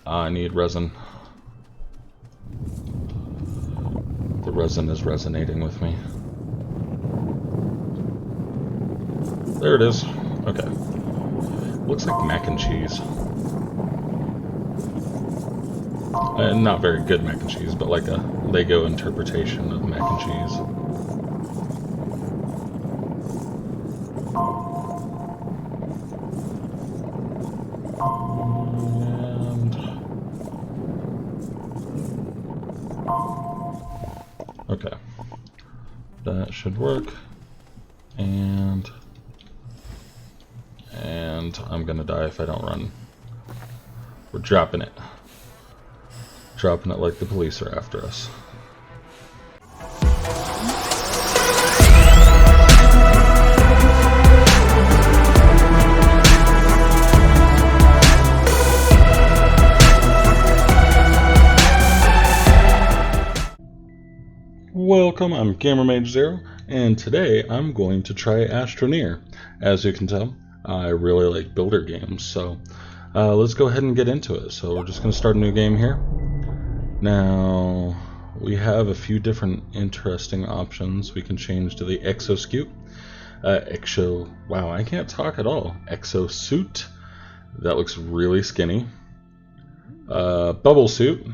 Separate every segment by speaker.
Speaker 1: I need resin. The resin is resonating with me. There it is. Okay. Looks like mac and cheese. Not very good mac and cheese, but like a Lego interpretation of mac and cheese. Okay, that should work, and I'm gonna die if I don't run. We're dropping it like the police are after us. Welcome, I'm GamerMage0, and today I'm going to try Astroneer. As you can tell, I really like builder games, so let's go ahead and get into it. So we're just going to start a new game here. Now, we have a few different interesting options. We can change to the exosuit. Wow, I can't talk at all. Exosuit. That looks really skinny. Bubble suit.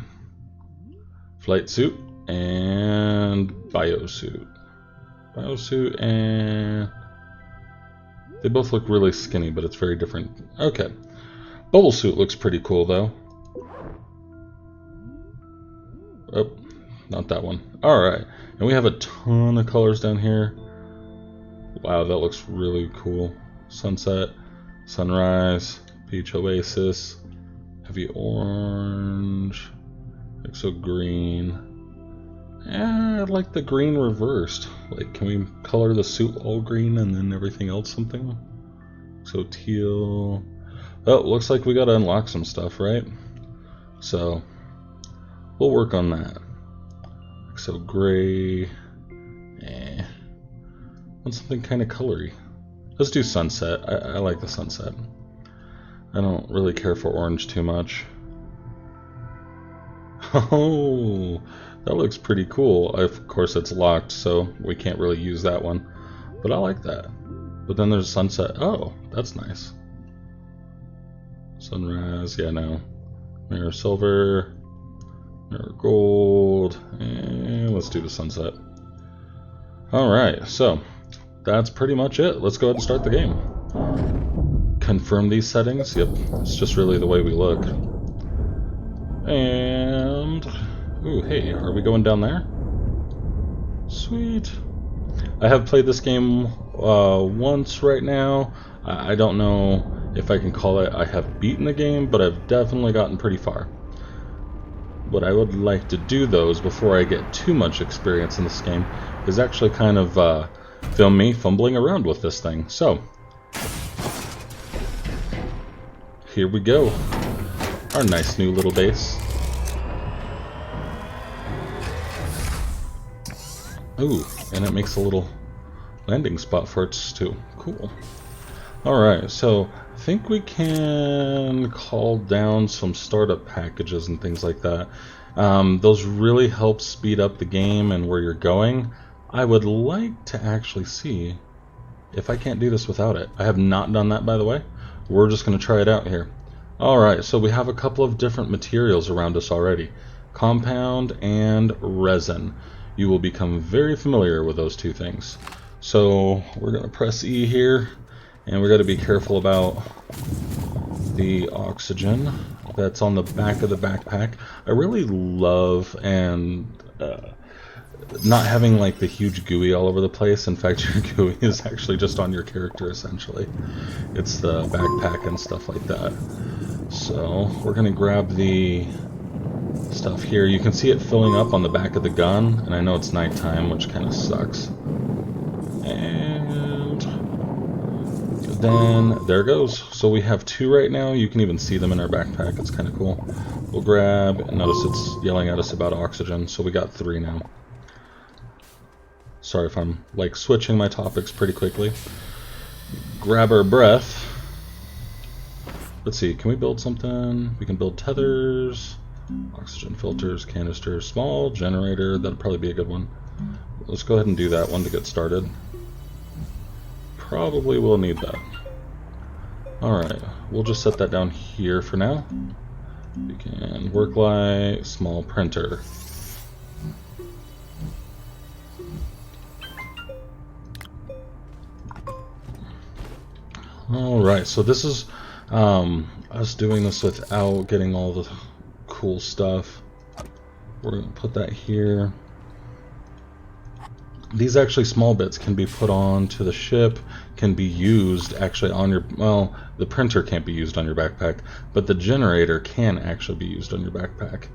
Speaker 1: Flight suit. And biosuit. Biosuit, and they both look really skinny, but it's very different. Okay. Bubble suit looks pretty cool, though. Oh, not that one. Alright. And we have a ton of colors down here. Wow, that looks really cool. Sunset, sunrise, peach oasis, heavy orange, exo green. I like the green reversed. Like, can we color the suit all green and then everything else something? So teal. Oh, looks like we gotta unlock some stuff, right? So we'll work on that. So gray. Want something kind of colory. Let's do sunset. I like the sunset. I don't really care for orange too much. Oh, that looks pretty cool. Of course it's locked, so we can't really use that one. But I like that. But then there's sunset. Oh, that's nice. Sunrise, yeah, no. Mirror silver. Mirror gold. And let's do the sunset. Alright, so that's pretty much it. Let's go ahead and start the game. Confirm these settings. Yep, it's just really the way we look. And ooh, hey, are we going down there? Sweet. I have played this game once right now. I don't know if I can call it I have beaten the game, but I've definitely gotten pretty far. What I would like to do, though, is before I get too much experience in this game, is actually kind of film me fumbling around with this thing. So, here we go. Our nice new little base. Ooh, and it makes a little landing spot for us too. Cool. Alright, so I think we can call down some startup packages and things like that. Those really help speed up the game and where you're going. I would like to actually see if I can't do this without it. I have not done that, by the way. We're just going to try it out here. Alright, so we have a couple of different materials around us already. Compound and resin. You will become very familiar with those two things. So we're going to press E here, and we're going to be careful about the oxygen that's on the back of the backpack. I really love not having like the huge GUI all over the place. In fact, your GUI is actually just on your character essentially. It's the backpack and stuff like that. So we're going to grab the stuff here. You can see it filling up on the back of the gun, and I know it's nighttime, which kind of sucks. And then there it goes. So we have two right now. You can even see them in our backpack. It's kind of cool. We'll grab, and notice it's yelling at us about oxygen, so we got 3 now. Sorry if I'm like switching my topics pretty quickly. Grab our breath. let's see, can we build something? We can build tethers, oxygen filters, canisters, small generator. That'd probably be a good one. Let's go ahead and do that one to get started. Probably will need that. Alright, we'll just set that down here for now. We can work light, small printer. Alright, so this is us doing this without getting all the cool stuff. We're going to put that here. These actually small bits can be put onto the ship, can be used actually on your, well, the printer can't be used on your backpack, but the generator can actually be used on your backpack.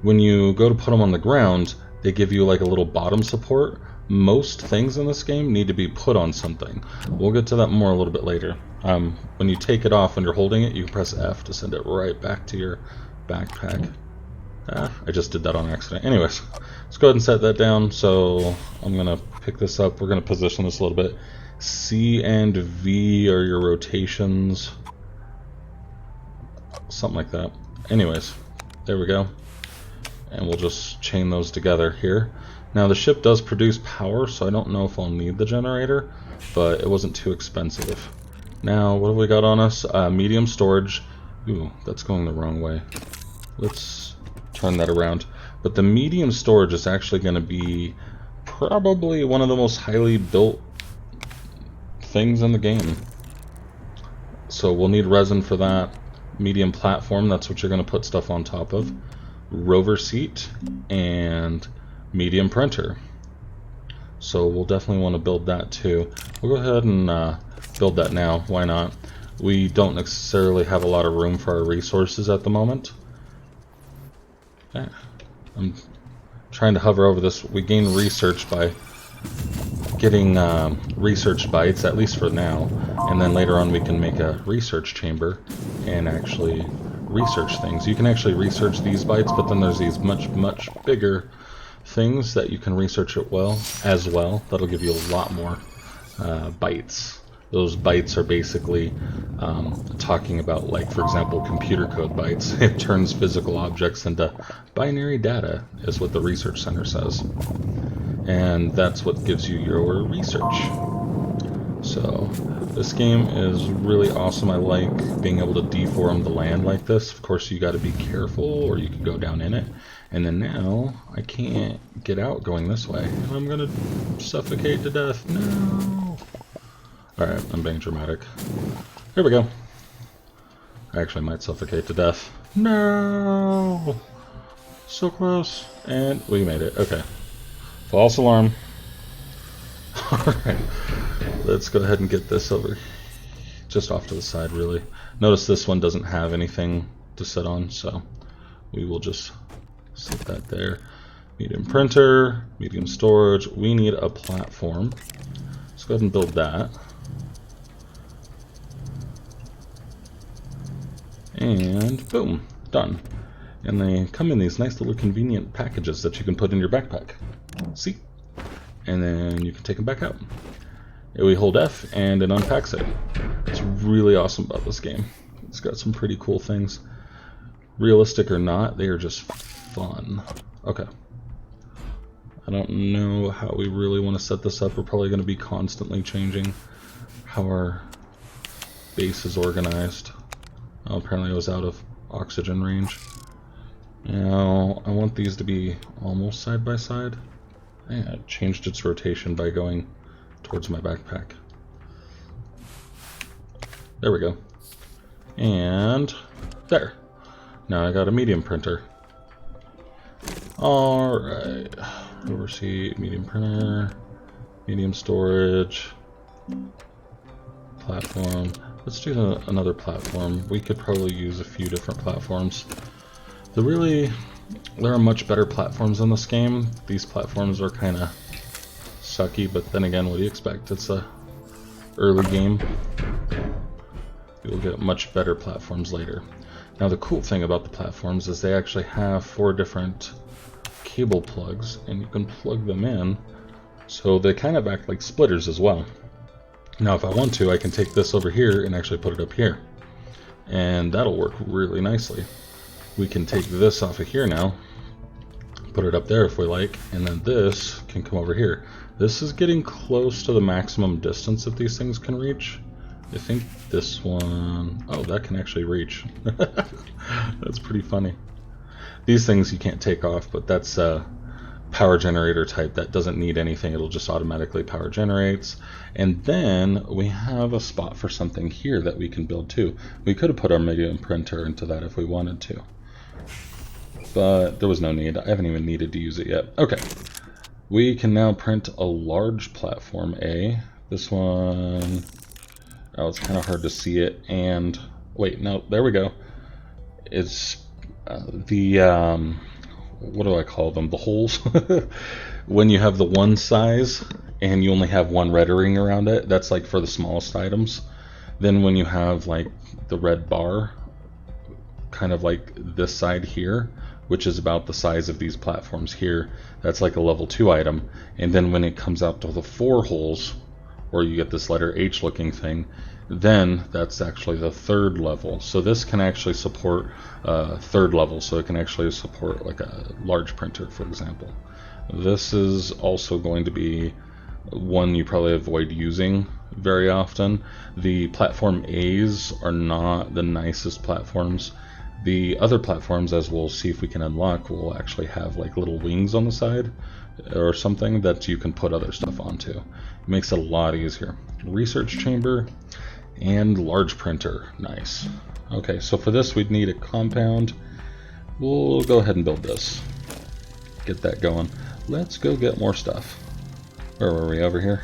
Speaker 1: When you go to put them on the ground, they give you like a little bottom support. Most things in this game need to be put on something. We'll get to that more a little bit later. When you take it off, when you're holding it, you can press F to send it right back to your backpack. I just did that on accident. Anyways, let's go ahead and set that down. So I'm going to pick this up. We're going to position this a little bit. C and V are your rotations. Something like that. Anyways, there we go. And we'll just chain those together here. Now the ship does produce power, so I don't know if I'll need the generator, but it wasn't too expensive. Now, what have we got on us? Medium storage. Ooh, that's going the wrong way. Let's turn that around. But the medium storage is actually going to be probably one of the most highly built things in the game. So we'll need resin for that. Medium platform, that's what you're going to put stuff on top of. Rover seat and medium printer. So we'll definitely want to build that too. We'll go ahead and build that now. Why not? We don't necessarily have a lot of room for our resources at the moment. Yeah. I'm trying to hover over this. We gain research by getting research bytes, at least for now, and then later on we can make a research chamber and actually research things. You can actually research these bytes, but then there's these much bigger things that you can research as well. That'll give you a lot more bytes. Those bytes are basically talking about, like, for example, computer code bytes. It turns physical objects into binary data, is what the research center says. And that's what gives you your research. So, this game is really awesome. I like being able to deform the land like this. Of course, you got to be careful, or you could go down in it. And then now, I can't get out going this way. I'm going to suffocate to death. No! Alright, I'm being dramatic. Here we go. I actually might suffocate to death. No! So close. And we made it. Okay. False alarm. Alright. Let's go ahead and get this over. Just off to the side, really. Notice this one doesn't have anything to sit on, so we will just sit that there. Medium printer, medium storage. We need a platform. Let's go ahead and build that. And boom, done. And they come in these nice little convenient packages that you can put in your backpack. See? And then you can take them back out. And we hold F and it unpacks it. It's really awesome about this game. It's got some pretty cool things. Realistic or not, they are just fun. Okay. I don't know how we really want to set this up. We're probably going to be constantly changing how our base is organized. Oh, apparently I was out of oxygen range. Now, I want these to be almost side by side. Yeah, it changed its rotation by going towards my backpack. There we go. And there. Now I got a medium printer. Alright. Oversee, medium printer, medium storage, platform. Let's do another platform. We could probably use a few different platforms. There are much better platforms in this game. These platforms are kind of sucky, but then again, what do you expect? It's a early game. You'll get much better platforms later. Now the cool thing about the platforms is they actually have 4 different cable plugs, and you can plug them in, so they kind of act like splitters as well. Now if I want to, I can take this over here and actually put it up here. and that'll work really nicely. We can take this off of here now, put it up there if we like, and then this can come over here. This is getting close to the maximum distance that these things can reach. I think this one, oh, that can actually reach. That's pretty funny. These things you can't take off, but that's a power generator type that doesn't need anything. It'll just automatically power generates. And then we have a spot for something here that we can build too. We could have put our medium printer into that if we wanted to, but there was no need. I haven't even needed to use it yet. Okay, we can now print a large platform A. This one, oh, it's kind of hard to see it. And wait, no, there we go. It's the what do I call them? The holes. When you have the one size and you only have one red ring around it, that's like for the smallest items. Then when you have like the red bar, kind of like this side here, which is about the size of these platforms here, that's like a level 2 item. And then when it comes out to the 4 holes, or you get this letter H looking thing, then that's actually the 3rd level. So this can actually support 3rd level, so it can actually support like a large printer, for example. This is also going to be one you probably avoid using very often. The platform A's are not the nicest platforms. The other platforms, as we'll see if we can unlock, will actually have like little wings on the side or something that you can put other stuff onto. It makes it a lot easier. Research chamber and large printer. Nice. Okay, so for this we'd need a compound. We'll go ahead and build this. Get that going. Let's go get more stuff. Where were we? Over here?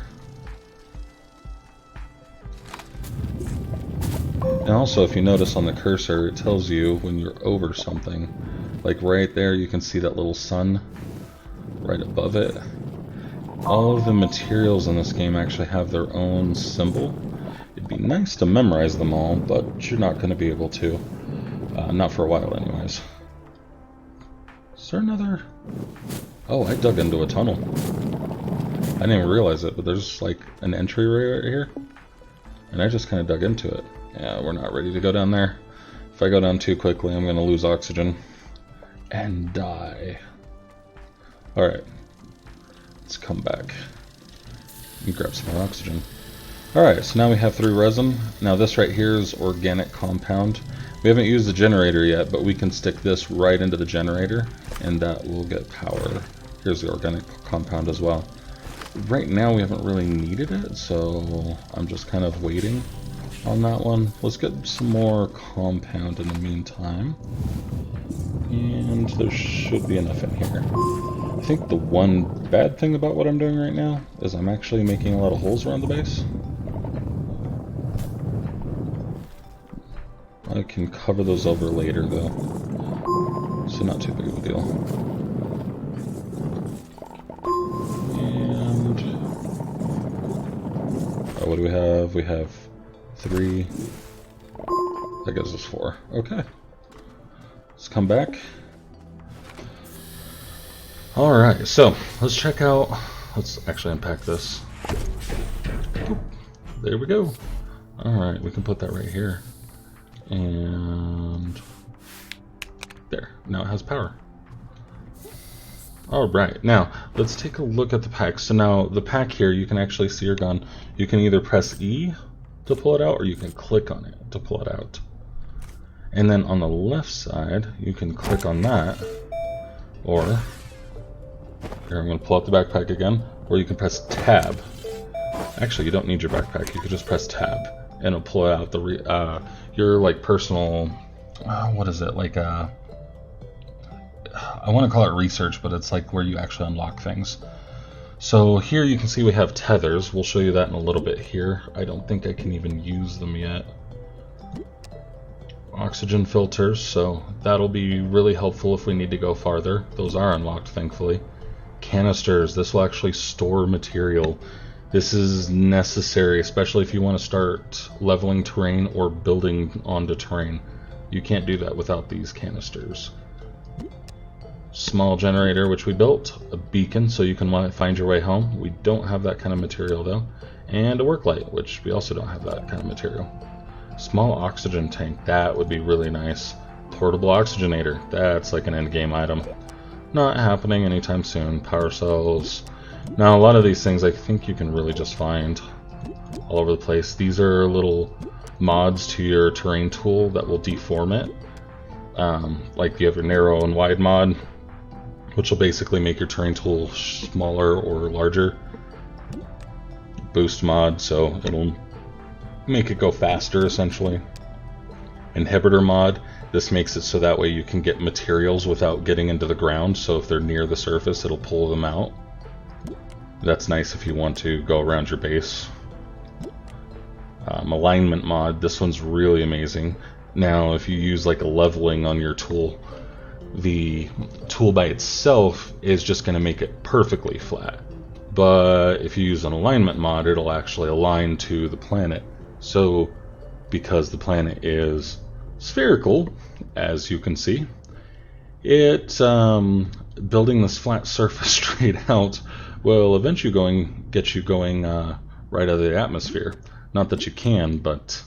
Speaker 1: And also, if you notice on the cursor, it tells you when you're over something. Like right there, you can see that little sun right above it. All of the materials in this game actually have their own symbol. It'd be nice to memorize them all, but you're not going to be able to. Not for a while anyways. Is there another? Oh, I dug into a tunnel. I didn't even realize it, but there's like an entry right here. And I just kind of dug into it. Yeah, we're not ready to go down there. If I go down too quickly, I'm going to lose oxygen and die. Alright. Let's come back and grab some more oxygen. Alright, so now we have 3 resin. Now this right here is organic compound. We haven't used the generator yet, but we can stick this right into the generator and that will get power. Here's the organic compound as well. Right now we haven't really needed it, so I'm just kind of waiting on that one. Let's get some more compound in the meantime. And there should be enough in here. I think the one bad thing about what I'm doing right now is I'm actually making a lot of holes around the base. I can cover those over later though, so not too big of a deal. And what do we have? We have 3. That gives us 4. Okay. Let's come back. Alright, so let's check out. Let's actually unpack this. Oop, there we go. Alright, we can put that right here. And there. Now it has power. Alright, now let's take a look at the pack. So now the pack here, you can actually see your gun. You can either press E to pull it out, or you can click on it to pull it out. And then on the left side, you can click on that, or here I'm going to pull out the backpack again, or you can press tab. Actually, you don't need your backpack. You can just press tab, and it'll pull out the your like personal. What is it like? I want to call it research, but it's like where you actually unlock things. So here you can see we have tethers. We'll show you that in a little bit here. I don't think I can even use them yet. Oxygen filters, so that'll be really helpful if we need to go farther. Those are unlocked, thankfully. Canisters, this will actually store material. This is necessary, especially if you want to start leveling terrain or building onto terrain. You can't do that without these canisters. Small generator, which we built. A beacon, so you can find your way home. We don't have that kind of material, though. And a work light, which we also don't have that kind of material. Small oxygen tank, that would be really nice. Portable oxygenator, that's like an endgame item. Not happening anytime soon. Power cells. Now, a lot of these things I think you can really just find all over the place. These are little mods to your terrain tool that will deform it. Like you have your narrow and wide mod, which will basically make your terrain tool smaller or larger. Boost mod, so it'll make it go faster essentially. Inhibitor mod, this makes it so that way you can get materials without getting into the ground, so if they're near the surface it'll pull them out. That's nice if you want to go around your base. Alignment mod, this one's really amazing. Now if you use like a leveling on your tool, the tool by itself is just going to make it perfectly flat. But if you use an alignment mod, it'll actually align to the planet. So because the planet is spherical, as you can see, it building this flat surface straight out will eventually get you going right out of the atmosphere. Not that you can, but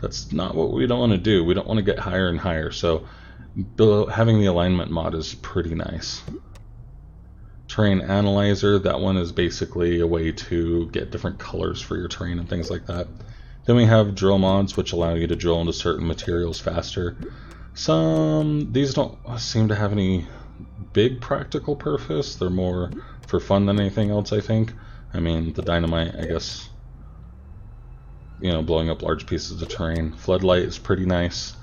Speaker 1: that's not what we don't want to do. We don't want to get higher and higher, so having the alignment mod is pretty nice. Terrain analyzer, that one is basically a way to get different colors for your terrain and things like that. Then we have drill mods, which allow you to drill into certain materials faster. These don't seem to have any big practical purpose. They're more for fun than anything else, I think. I mean, the dynamite, I guess, you know, blowing up large pieces of terrain. Floodlight is pretty nice.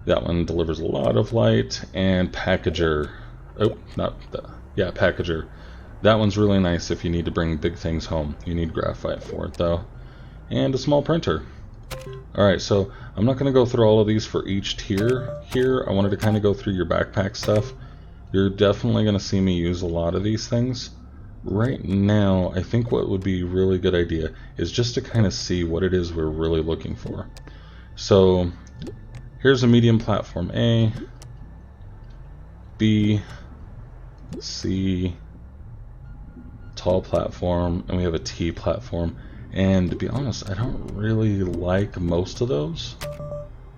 Speaker 1: That one delivers a lot of light. And packager. Oh, not that. Yeah, packager. That one's really nice if you need to bring big things home. You need graphite for it, though. And a small printer. Alright, so I'm not going to go through all of these for each tier here. I wanted to kind of go through your backpack stuff. You're definitely going to see me use a lot of these things. Right now, I think what would be a really good idea is just to kind of see what it is we're really looking for. So, here's a medium platform A, B, C, tall platform, and we have a T platform. And to be honest, I don't really like most of those.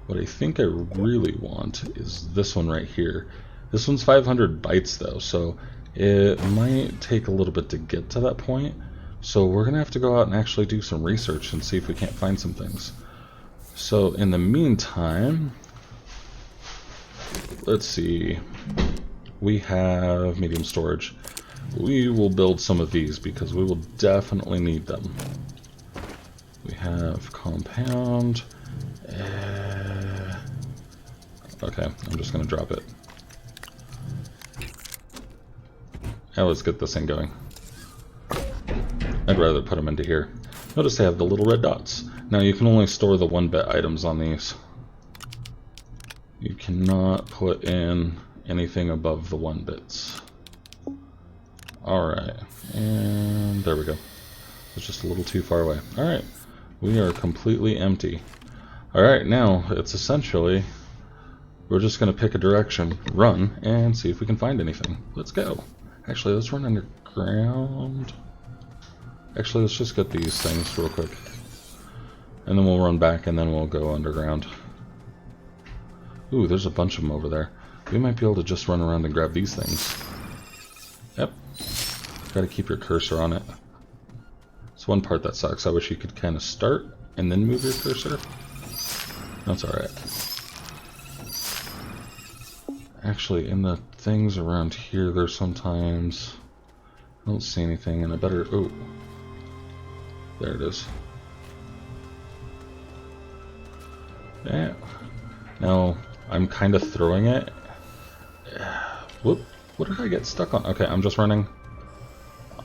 Speaker 1: What I think I really want is this one right here. This one's 500 bytes though, so it might take a little bit to get to that point. So we're going to have to go out and actually do some research and see if we can't find some things. So in the meantime, let's see. We have medium storage. We will build some of these because we will definitely need them. We have compound. Okay, I'm just going to drop it. Now let's get this thing going. I'd rather put them into here. Notice they have the little red dots. Now you can only store the 1-bit items on these. You cannot put in anything above the 1 bits. Alright, and there we go. It's just a little too far away. Alright, we are completely empty. Alright, now it's essentially, we're just going to pick a direction, run, and see if we can find anything. Let's go. Actually, let's run underground. Actually, let's just get these things real quick. And then we'll run back and then we'll go underground. Ooh, there's a bunch of them over there. We might be able to just run around and grab these things. Yep. Gotta keep your cursor on it. It's one part that sucks. I wish you could kind of start and then move your cursor. That's alright. Actually, in the things around here, there's sometimes... I don't see anything, and I better... Oh. There it is. Yeah. Now, I'm kind of throwing it. Whoop. What did I get stuck on? Okay, I'm just running.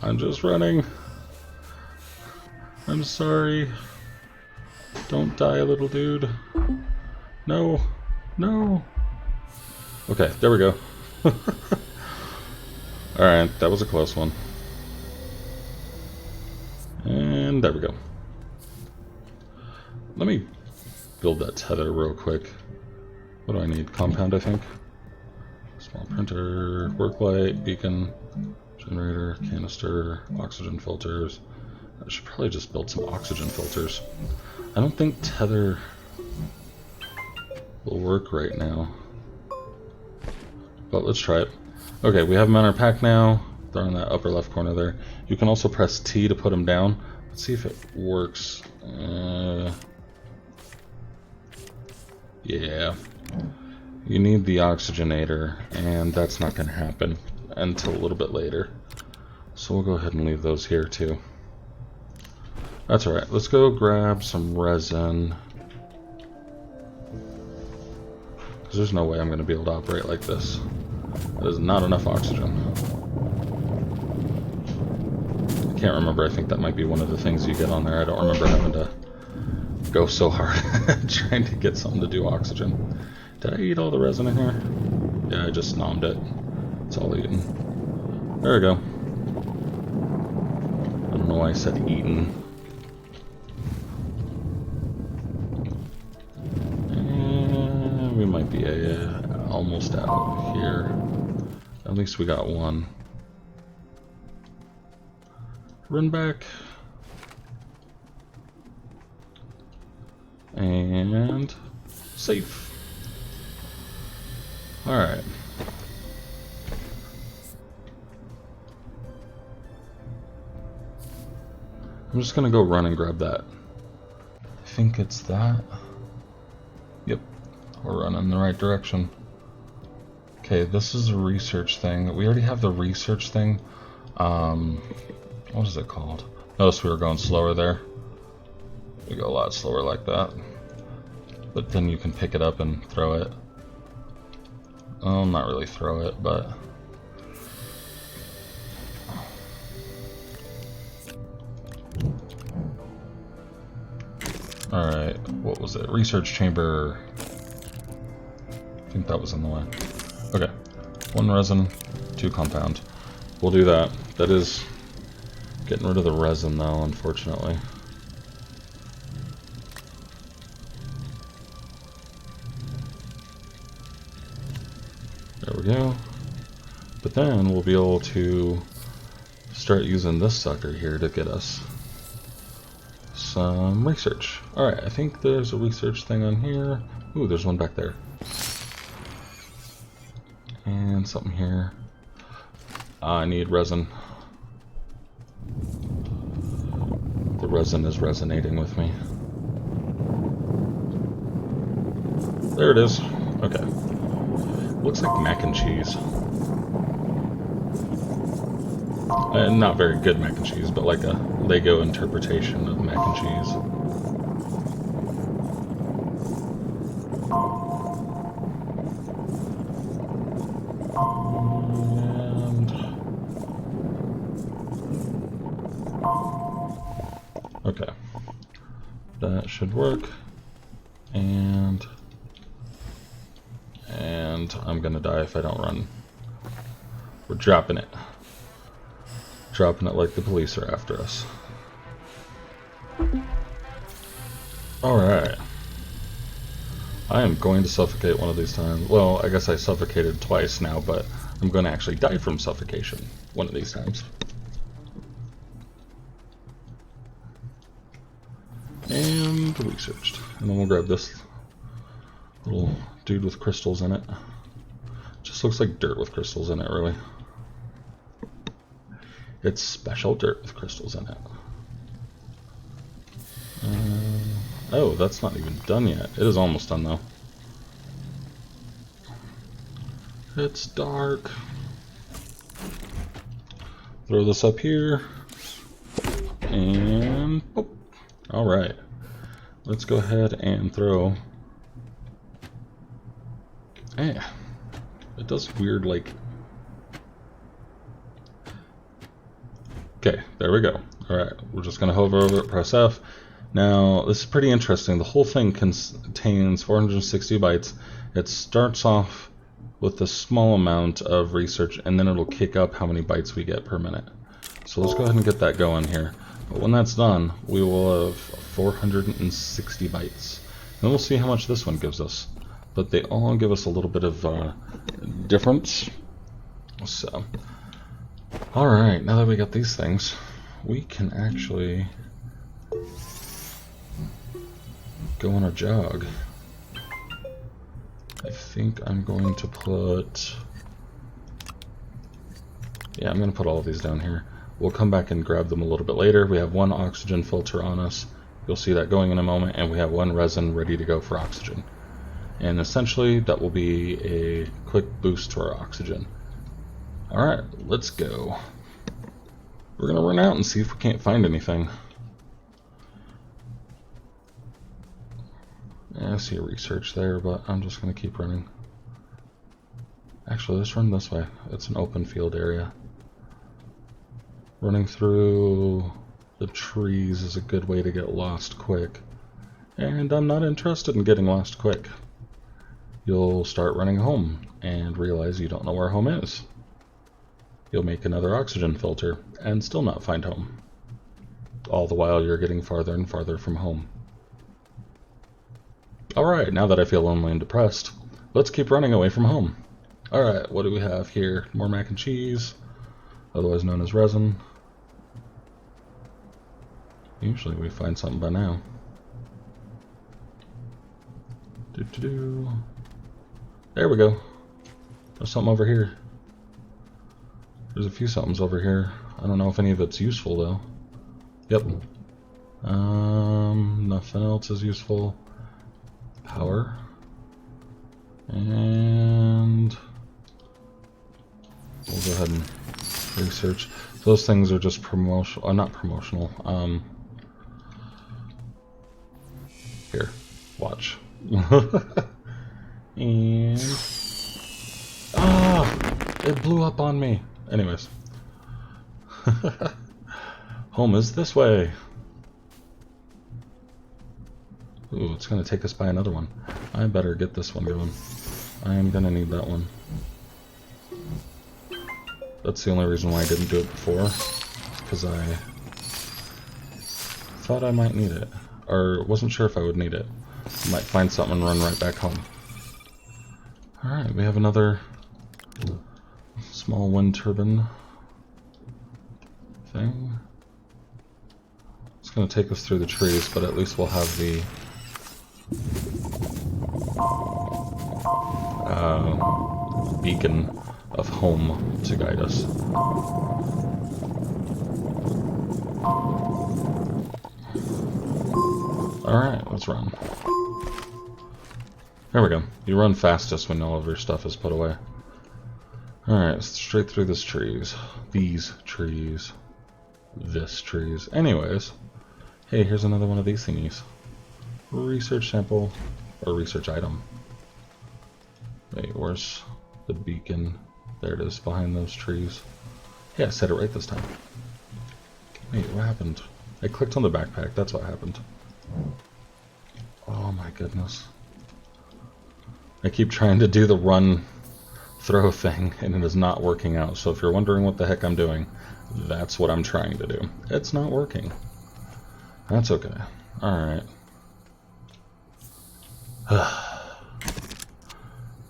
Speaker 1: I'm just running. I'm sorry. Don't die, little dude. No. No. Okay, there we go. Alright, that was a close one. And there we go. Let me build that tether real quick. What do I need? Compound, I think. Small printer, work light, beacon, generator, canister, oxygen filters. I should probably just build some oxygen filters. I don't think tether will work right now. But let's try it. Okay, we have them in our pack now. They're in that upper left corner there. You can also press T to put them down. Let's see if it works. Yeah. You need the oxygenator, and that's not going to happen until a little bit later. So we'll go ahead and leave those here too. That's alright. Let's go grab some resin. Because there's no way I'm going to be able to operate like this. That is not enough oxygen. I can't remember. I think that might be one of the things you get on there. I don't remember having to go so hard trying to get something to do oxygen. Did I eat all the resin in here? Yeah, I just nommed it. It's all eaten. There we go. I don't know why I said eaten. And we might be almost out here. At least we got one. Run back. And safe. Alright. I'm just gonna go run and grab that. I think it's that. Yep. We're running in the right direction. Okay, this is a research thing. We already have the research thing. What is it called? Notice we were going slower there. We go a lot slower like that. But then you can pick it up and throw it. Well, not really throw it, but... Alright, what was it? Research chamber. I think that was in the way. Okay. 1 resin, 2 compound. We'll do that. That is getting rid of the resin though, unfortunately. There we go. But then we'll be able to start using this sucker here to get us some research. Alright, I think there's a research thing on here. Ooh, there's one back there. And something here. I need resin. The resin is resonating with me. There it is. Okay. Looks like mac and cheese. Not very good mac and cheese, but like a Lego interpretation of mac and cheese. Okay. That should work. And I'm gonna die if I don't run. We're dropping it. Dropping it like the police are after us. Alright. I am going to suffocate one of these times. Well, I guess I suffocated twice now, but I'm going to actually die from suffocation one of these times. And researched. And then we'll grab this little dude with crystals in it. Just looks like dirt with crystals in it, really. It's special dirt with crystals in it. Oh, that's not even done yet. It is almost done, though. It's dark. Throw this up here. And... oh. Alright. Let's go ahead and throw... eh. It does weird, like... okay, there we go. Alright, we're just going to hover over it, press F. Now, this is pretty interesting. The whole thing contains 460 bytes. It starts off with a small amount of research, and then it'll kick up how many bytes we get per minute. So let's go ahead and get that going here. But when that's done, we will have 460 bytes. And we'll see how much this one gives us. But they all give us a little bit of difference. So, alright, now that we got these things, we can actually go on a jog. I think I'm going to put... Yeah, I'm going to put all of these down here. We'll come back and grab them a little bit later. We have one oxygen filter on us. You'll see that going in a moment, and we have one resin ready to go for oxygen. And essentially, that will be a quick boost to our oxygen. Alright, let's go. We're going to run out and see if we can't find anything. Yeah, I see a research there, but I'm just going to keep running. Actually, let's run this way. It's an open field area. Running through the trees is a good way to get lost quick. And I'm not interested in getting lost quick. You'll start running home and realize you don't know where home is. You'll make another oxygen filter and still not find home. All the while you're getting farther and farther from home. Alright, now that I feel lonely and depressed, let's keep running away from home. Alright, what do we have here? More mac and cheese, otherwise known as resin. Usually we find something by now. There we go. There's something over here. There's a few somethings over here. I don't know if any of it's useful though. Yep. Nothing else is useful. Power. And we'll go ahead and research. Those things are just promotional, not promotional. Here, watch. And it blew up on me. Anyways, home is this way. Ooh, it's gonna take us by another one. I better get this one going. I am gonna need that one. That's the only reason why I didn't do it before, because I thought I might need it, or wasn't sure if I would need it. Might find something and run right back home. Alright, we have another small wind turbine thing. It's going to take us through the trees, but at least we'll have the beacon of home to guide us. Alright, let's run. There we go. You run fastest when all of your stuff is put away. Alright, straight through these trees. These trees. This trees. Anyways. Hey, here's another one of these thingies. Research sample. Or research item. Wait, where's the beacon? There it is, behind those trees. Yeah, I said it right this time. Wait, what happened? I clicked on the backpack, that's what happened. Oh my goodness. I keep trying to do the run throw thing and it is not working out. So if you're wondering what the heck I'm doing, that's what I'm trying to do. It's not working. That's okay. Alright.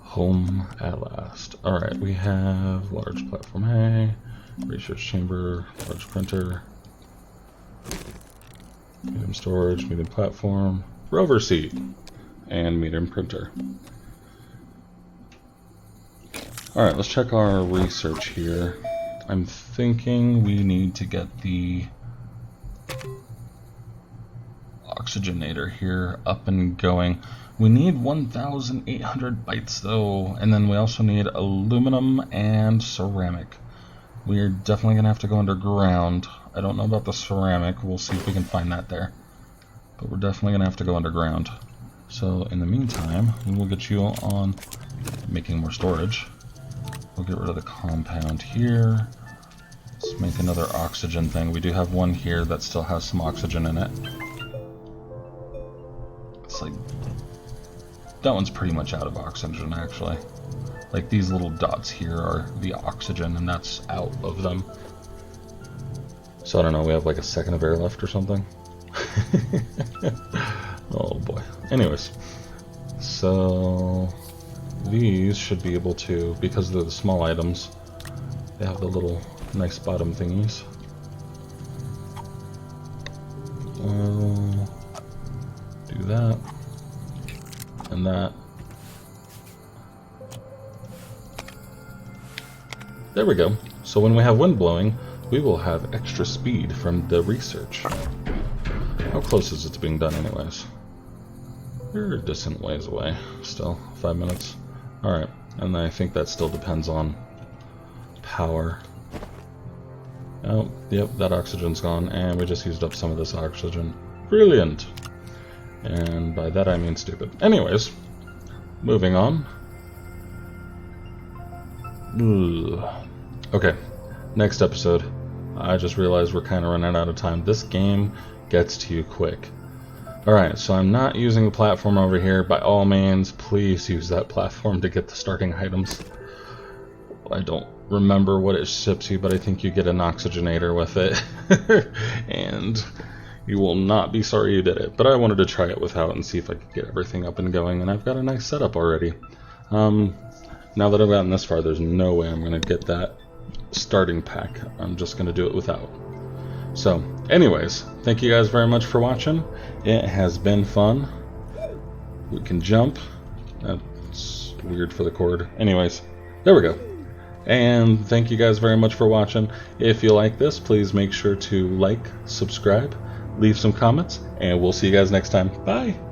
Speaker 1: Home at last. Alright, we have large platform A, research chamber, large printer, medium storage, medium platform, rover seat, and medium printer. Alright, let's check our research here. I'm thinking we need to get the oxygenator here up and going. We need 1,800 bytes though, and then we also need aluminum and ceramic. We're definitely going to have to go underground. I don't know about the ceramic, we'll see if we can find that there. But we're definitely going to have to go underground. So in the meantime, we will get you on making more storage. We'll get rid of the compound here. Let's make another oxygen thing. We do have one here that still has some oxygen in it. It's like... that one's pretty much out of oxygen, actually. Like, these little dots here are the oxygen, and that's out of them. So, I don't know, we have like a second of air left or something? Oh boy. Anyways. So... these should be able to, because they're the small items, they have the little nice bottom thingies. We'll do that. And that. There we go. So when we have wind blowing, we will have extra speed from the research. How close is it to being done anyways? We're a decent ways away. Still, 5 minutes. Alright, and I think that still depends on power. Oh, yep, that oxygen's gone, and we just used up some of this oxygen. Brilliant! And by that I mean stupid. Anyways, moving on. Ugh. Okay, next episode. I just realized we're kind of running out of time. This game gets to you quick. Alright, so I'm not using the platform over here. By all means, please use that platform to get the starting items. I don't remember what it ships you, but I think you get an oxygenator with it. And you will not be sorry you did it. But I wanted to try it without and see if I could get everything up and going, and I've got a nice setup already. Now that I've gotten this far, there's no way I'm going to get that starting pack. I'm just going to do it without. So, anyways, thank you guys very much for watching. It has been fun. We can jump. That's weird for the cord. Anyways, there we go. And thank you guys very much for watching. If you like this, please make sure to like, subscribe, leave some comments, and we'll see you guys next time. Bye!